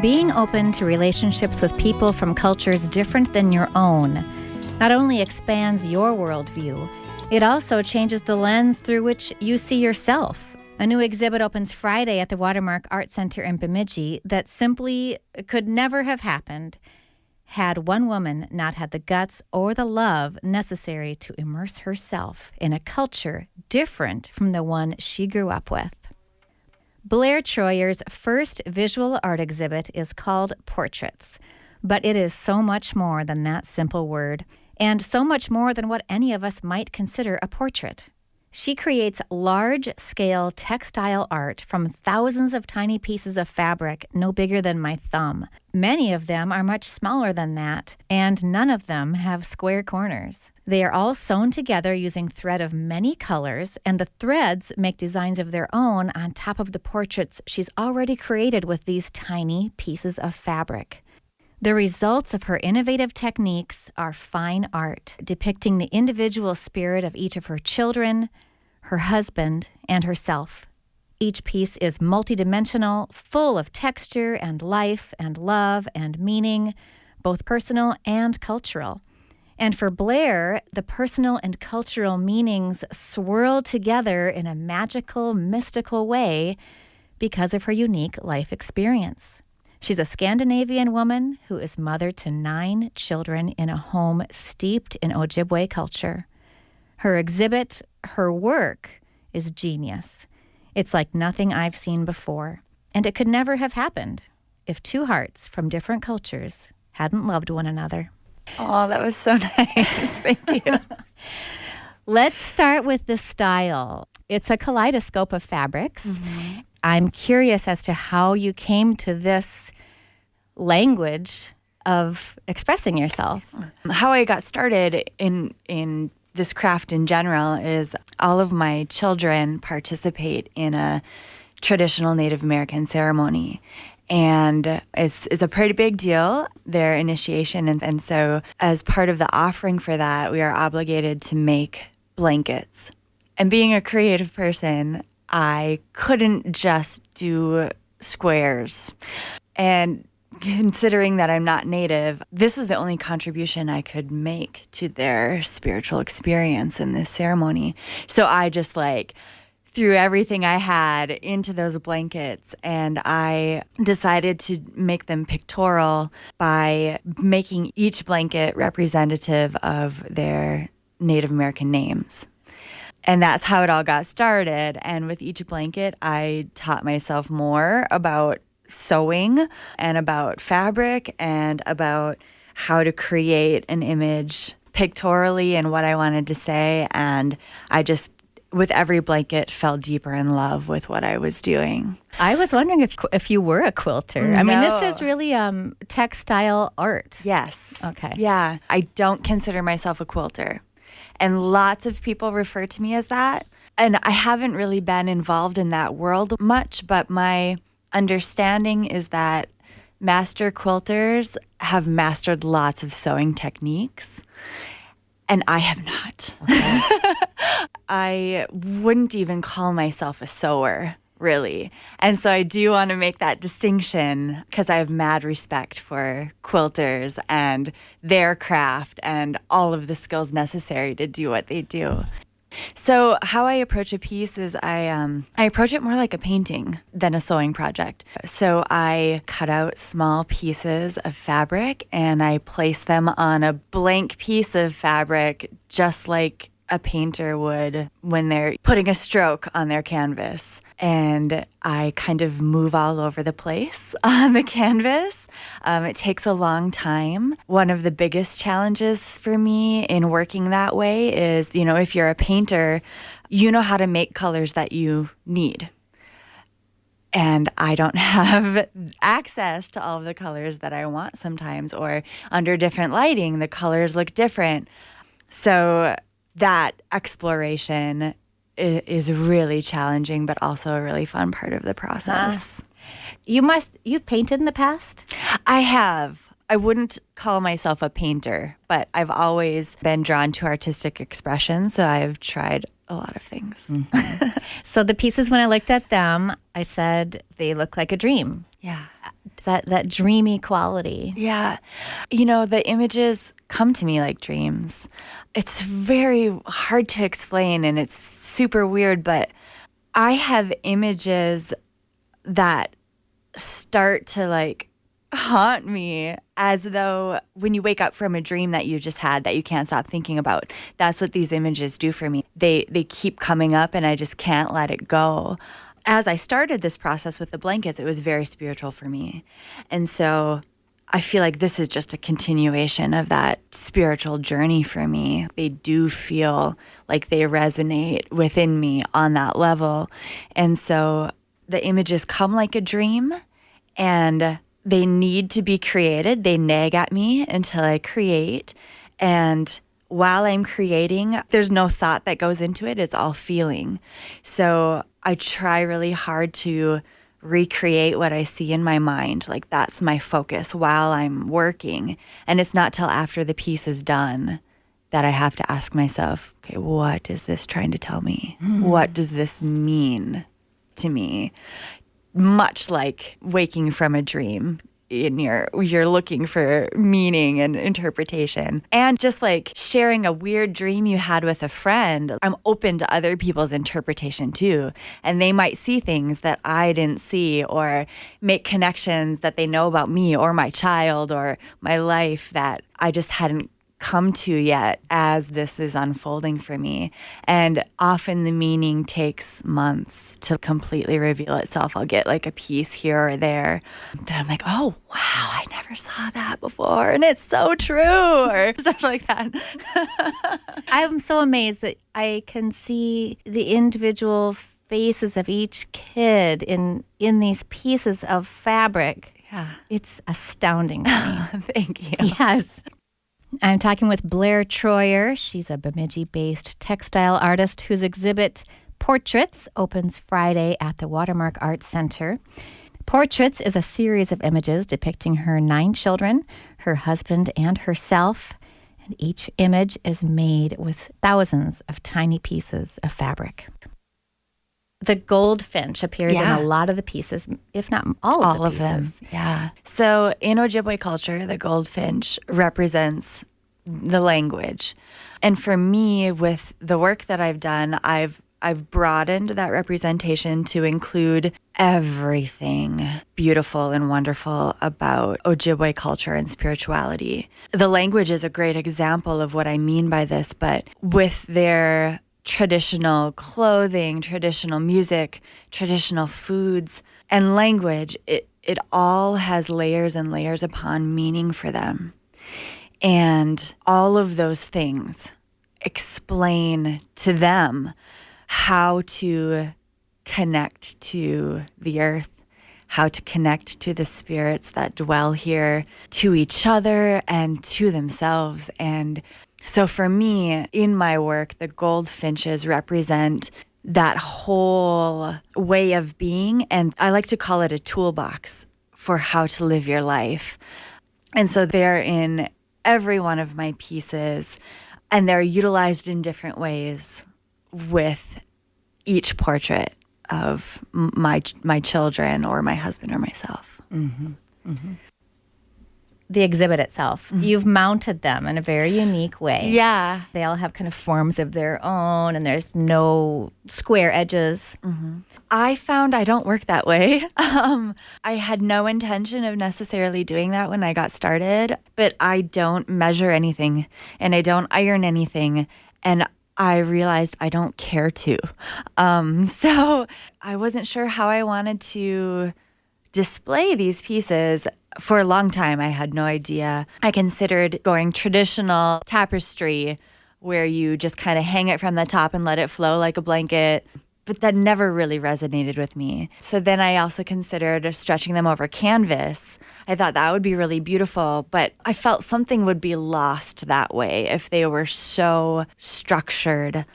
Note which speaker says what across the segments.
Speaker 1: Being open to relationships with people from cultures different than your own not only expands your worldview, it also changes the lens through which you see yourself. A new exhibit opens Friday at the Watermark Art Center in Bemidji that simply could never have happened had one woman not had the guts or the love necessary to immerse herself in a culture different from the one she grew up with. Blair Treuer's first visual art exhibit is called Portraits, but it is so much more than that simple word, and so much more than what any of us might consider a portrait. She creates large-scale textile art from thousands of tiny pieces of fabric no bigger than my thumb. Many of them are much smaller than that, and none of them have square corners. They are all sewn together using thread of many colors, and the threads make designs of their own on top of the portraits she's already created with these tiny pieces of fabric. The results of her innovative techniques are fine art, depicting the individual spirit of each of her children, her husband, and herself. Each piece is multidimensional, full of texture and life and love and meaning, both personal and cultural. And for Blair, the personal and cultural meanings swirl together in a magical, mystical way because of her unique life experience. She's a Scandinavian woman who is mother to 9 children in a home steeped in Ojibwe culture. Her exhibit, her work, is genius. It's like nothing I've seen before, and it could never have happened if 2 hearts from different cultures hadn't loved one another.
Speaker 2: Oh, that was so nice. Thank you.
Speaker 1: Let's start with the style. It's a kaleidoscope of fabrics. Mm-hmm. I'm curious as to how you came to this language of expressing yourself.
Speaker 2: How I got started in this craft in general is all of my children participate in a traditional Native American ceremony. And it's a pretty big deal, their initiation. And so as part of the offering for that, we are obligated to make blankets. And being a creative person, I couldn't just do squares. And considering that I'm not Native, this was the only contribution I could make to their spiritual experience in this ceremony. So I just threw everything I had into those blankets, and I decided to make them pictorial by making each blanket representative of their Native American names. And that's how it all got started. And with each blanket, I taught myself more about sewing and about fabric and about how to create an image pictorially and what I wanted to say. And I just, with every blanket, fell deeper in love with what I was doing.
Speaker 1: I was wondering if you were a quilter.
Speaker 2: No.
Speaker 1: I mean, this is really textile art.
Speaker 2: Yes.
Speaker 1: Okay.
Speaker 2: Yeah. I don't consider myself a quilter. And lots of people refer to me as that. And I haven't really been involved in that world much, but my understanding is that master quilters have mastered lots of sewing techniques, and I have not. Okay. I wouldn't even call myself a sewer, really. And so I do want to make that distinction because I have mad respect for quilters and their craft and all of the skills necessary to do what they do. So how I approach a piece is I approach it more like a painting than a sewing project. So I cut out small pieces of fabric and I place them on a blank piece of fabric just like a painter would when they're putting a stroke on their canvas. And I kind of move all over the place on the canvas. It takes a long time. One of the biggest challenges for me in working that way is, if you're a painter, you know how to make colors that you need. And I don't have access to all of the colors that I want sometimes, or under different lighting, the colors look different. So that exploration is really challenging, but also a really fun part of the process.
Speaker 1: You've painted in the past?
Speaker 2: I have. I wouldn't call myself a painter, but I've always been drawn to artistic expression, so I've tried a lot of things.
Speaker 1: Mm-hmm. So the pieces, when I looked at them, I said they look like a dream.
Speaker 2: Yeah.
Speaker 1: that dreamy quality.
Speaker 2: Yeah. The images come to me like dreams. It's very hard to explain and it's super weird, but I have images that start to like haunt me as though when you wake up from a dream that you just had that you can't stop thinking about. That's what these images do for me. They keep coming up and I just can't let it go. As I started this process with the blankets, it was very spiritual for me. And so I feel like this is just a continuation of that spiritual journey for me. They do feel like they resonate within me on that level. And so the images come like a dream and they need to be created. They nag at me until I create. And while I'm creating, there's no thought that goes into it. It's all feeling. So I try really hard to recreate what I see in my mind. Like that's my focus while I'm working. And it's not till after the piece is done that I have to ask myself, okay, what is this trying to tell me? What does this mean to me? Much like waking from a dream. You're looking for meaning and interpretation. And just like sharing a weird dream you had with a friend, I'm open to other people's interpretation too. And they might see things that I didn't see or make connections that they know about me or my child or my life that I just hadn't come to yet as this is unfolding for me. And often the meaning takes months to completely reveal itself. I'll get like a piece here or there that I'm like, oh, wow, I never saw that before. And it's so true or stuff like that.
Speaker 1: I'm so amazed that I can see the individual faces of each kid in these pieces of fabric.
Speaker 2: Yeah.
Speaker 1: It's astounding to me.
Speaker 2: Thank you.
Speaker 1: Yes. I'm talking with Blair Treuer. She's a Bemidji-based textile artist whose exhibit Portraits opens Friday at the Watermark Arts Center. Portraits is a series of images depicting her 9 children, her husband, and herself. And each image is made with thousands of tiny pieces of fabric. The goldfinch appears in a lot of the pieces, if not all of the pieces.
Speaker 2: Them. Yeah. So in Ojibwe culture, the goldfinch represents the language. And for me, with the work that I've done, I've broadened that representation to include everything beautiful and wonderful about Ojibwe culture and spirituality. The language is a great example of what I mean by this, but with their traditional clothing, traditional music, traditional foods, and language, it all has layers and layers upon meaning for them. And all of those things explain to them how to connect to the earth, how to connect to the spirits that dwell here, to each other and to themselves. And so for me, in my work, the goldfinches represent that whole way of being. And I like to call it a toolbox for how to live your life. And so they're in every one of my pieces, and they're utilized in different ways with each portrait of my children or my husband or myself.
Speaker 1: Mm-hmm. Mm-hmm. The exhibit itself, you've mounted them in a very unique way.
Speaker 2: Yeah.
Speaker 1: They all have kind of forms of their own, and there's no square edges.
Speaker 2: Mm-hmm. I found I don't work that way. I had no intention of necessarily doing that when I got started, but I don't measure anything, and I don't iron anything, and I realized I don't care to. So I wasn't sure how I wanted to display these pieces. For a long time, I had no idea. I considered going traditional tapestry, where you just kind of hang it from the top and let it flow like a blanket, but that never really resonated with me. So then I also considered stretching them over canvas. I thought that would be really beautiful, but I felt something would be lost that way if they were so structured.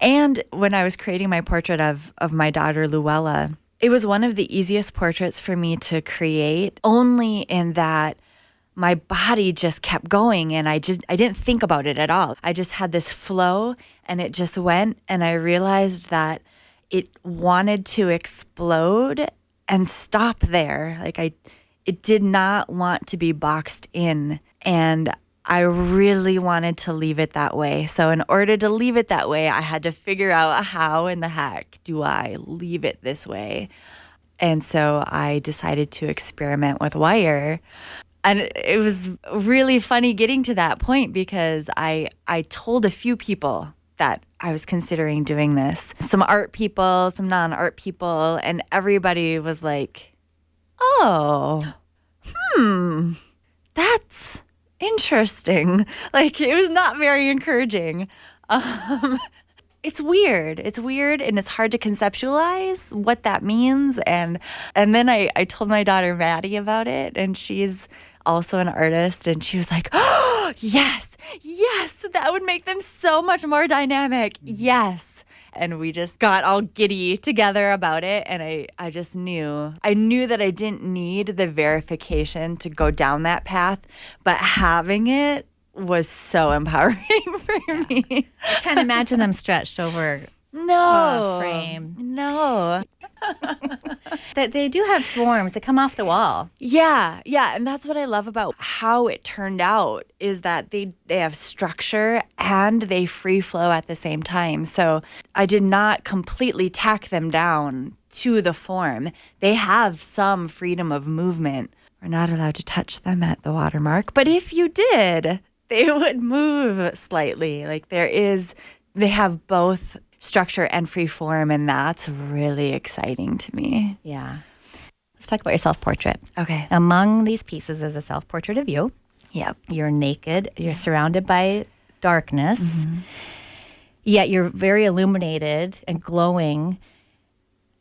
Speaker 2: And when I was creating my portrait of my daughter, Luella, it was one of the easiest portraits for me to create, only in that my body just kept going and I didn't think about it at all. I just had this flow and it just went, and I realized that it wanted to explode and stop there. Like it did not want to be boxed in. And I really wanted to leave it that way. So in order to leave it that way, I had to figure out how in the heck do I leave it this way. And so I decided to experiment with wire. And it was really funny getting to that point because I told a few people that I was considering doing this. Some art people, some non-art people, and everybody was like, oh, that's interesting. Like, it was not very encouraging. It's weird. It's weird, and it's hard to conceptualize what that means. And then I told my daughter Maddie about it, and she's also an artist, and she was like, oh, yes, that would make them so much more dynamic. Yes. And we just got all giddy together about it, and I just knew. I knew that I didn't need the verification to go down that path, but having it was so empowering for me.
Speaker 1: I can't imagine them stretched over a frame.
Speaker 2: No.
Speaker 1: That they do have forms that come off the wall.
Speaker 2: Yeah. And that's what I love about how it turned out is that they have structure and they free flow at the same time. So I did not completely tack them down to the form. They have some freedom of movement. We're not allowed to touch them at the watermark, but if you did, they would move slightly. Like they have both structure and free form, and that's really exciting to me.
Speaker 1: Yeah. Let's talk about your self-portrait.
Speaker 2: Okay.
Speaker 1: Among these pieces is a self-portrait of you.
Speaker 2: Yep.
Speaker 1: You're naked. You're surrounded by darkness. Mm-hmm. Yet you're very illuminated and glowing,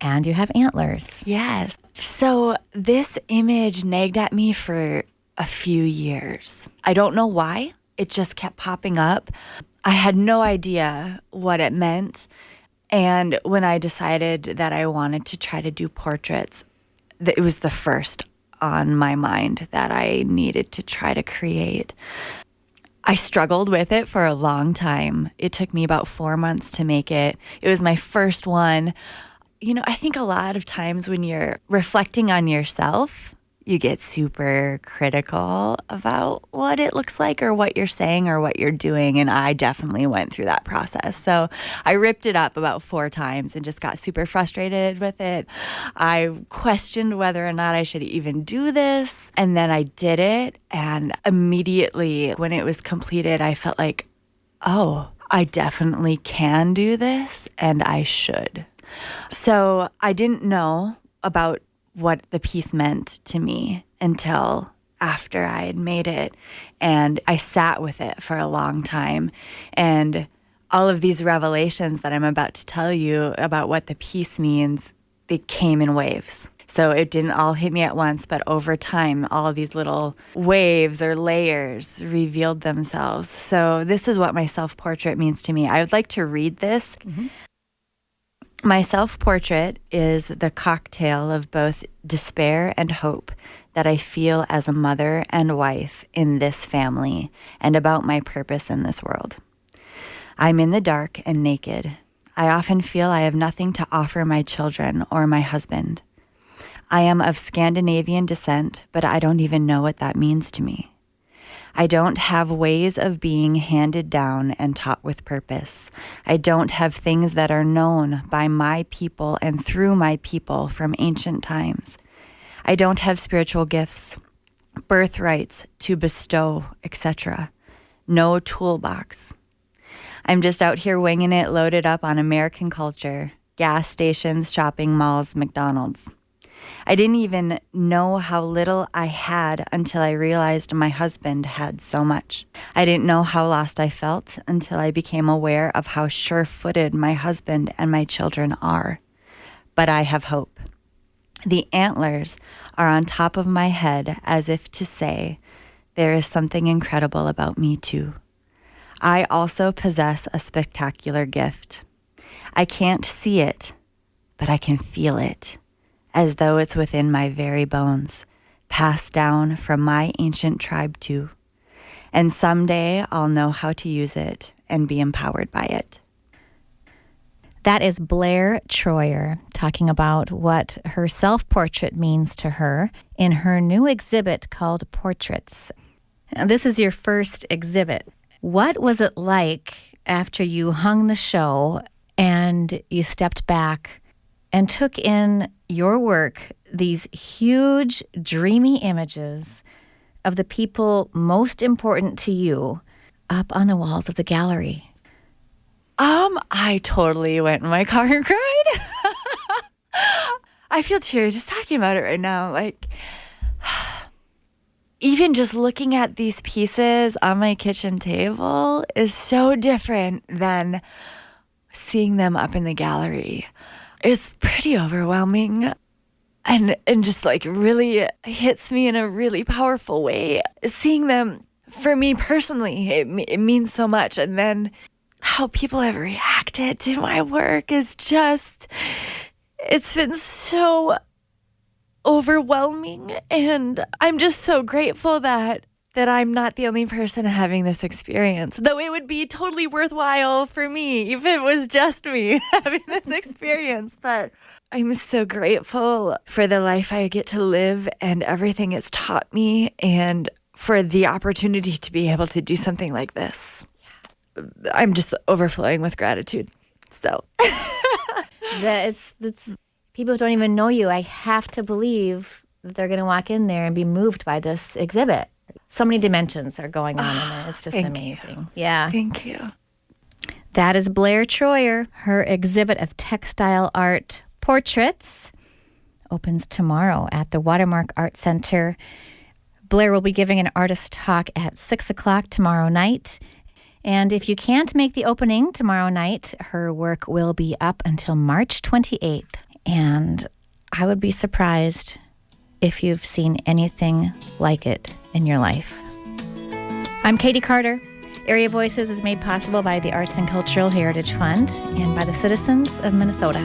Speaker 1: and you have antlers.
Speaker 2: Yes. So this image nagged at me for a few years. I don't know why. It just kept popping up. I had no idea what it meant. And when I decided that I wanted to try to do portraits, it was the first on my mind that I needed to try to create. I struggled with it for a long time. It took me about 4 months to make it. It was my first one. You know, I think a lot of times when you're reflecting on yourself, you get super critical about what it looks like or what you're saying or what you're doing. And I definitely went through that process. So I ripped it up about 4 times and just got super frustrated with it. I questioned whether or not I should even do this. And then I did it. And immediately when it was completed, I felt like, oh, I definitely can do this and I should. So I didn't know about what the piece meant to me until after I had made it. And I sat with it for a long time. And all of these revelations that I'm about to tell you about what the piece means, they came in waves. So it didn't all hit me at once, but over time, all of these little waves or layers revealed themselves. So this is what my self-portrait means to me. I would like to read this. Mm-hmm. My self-portrait is the cocktail of both despair and hope that I feel as a mother and wife in this family and about my purpose in this world. I'm in the dark and naked. I often feel I have nothing to offer my children or my husband. I am of Scandinavian descent, but I don't even know what that means to me. I don't have ways of being handed down and taught with purpose. I don't have things that are known by my people and through my people from ancient times. I don't have spiritual gifts, birthrights to bestow, etc. No toolbox. I'm just out here winging it, loaded up on American culture, gas stations, shopping malls, McDonald's. I didn't even know how little I had until I realized my husband had so much. I didn't know how lost I felt until I became aware of how sure-footed my husband and my children are. But I have hope. The antlers are on top of my head as if to say, there is something incredible about me too. I also possess a spectacular gift. I can't see it, but I can feel it, as though it's within my very bones, passed down from my ancient tribe too. And someday I'll know how to use it and be empowered by it.
Speaker 1: That is Blair Treuer talking about what her self-portrait means to her in her new exhibit called Portraits. And this is your first exhibit. What was it like after you hung the show and you stepped back and took in your work, these huge, dreamy images of the people most important to you up on the walls of the gallery?
Speaker 2: I totally went in my car and cried. I feel teary just talking about it right now. Like, even just looking at these pieces on my kitchen table is so different than seeing them up in the gallery. It's pretty overwhelming and just like really hits me in a really powerful way. Seeing them, for me personally, it means so much. And then how people have reacted to my work is just, it's been so overwhelming. And I'm just so grateful that I'm not the only person having this experience. Though it would be totally worthwhile for me if it was just me having this experience. But I'm so grateful for the life I get to live and everything it's taught me, and for the opportunity to be able to do something like this. I'm just overflowing with gratitude. So
Speaker 1: it's people don't even know you. I have to believe that they're going to walk in there and be moved by this exhibit. So many dimensions are going on in there. It's just amazing. Yeah.
Speaker 2: Thank you.
Speaker 1: That is Blair Treuer. Her exhibit of textile art, Portraits, opens tomorrow at the Watermark Art Center. Blair will be giving an artist talk at 6 o'clock tomorrow night. And if you can't make the opening tomorrow night, her work will be up until March 28th. And I would be surprised if you've seen anything like it in your life. I'm Katie Carter. Area Voices is made possible by the Arts and Cultural Heritage Fund and by the citizens of Minnesota.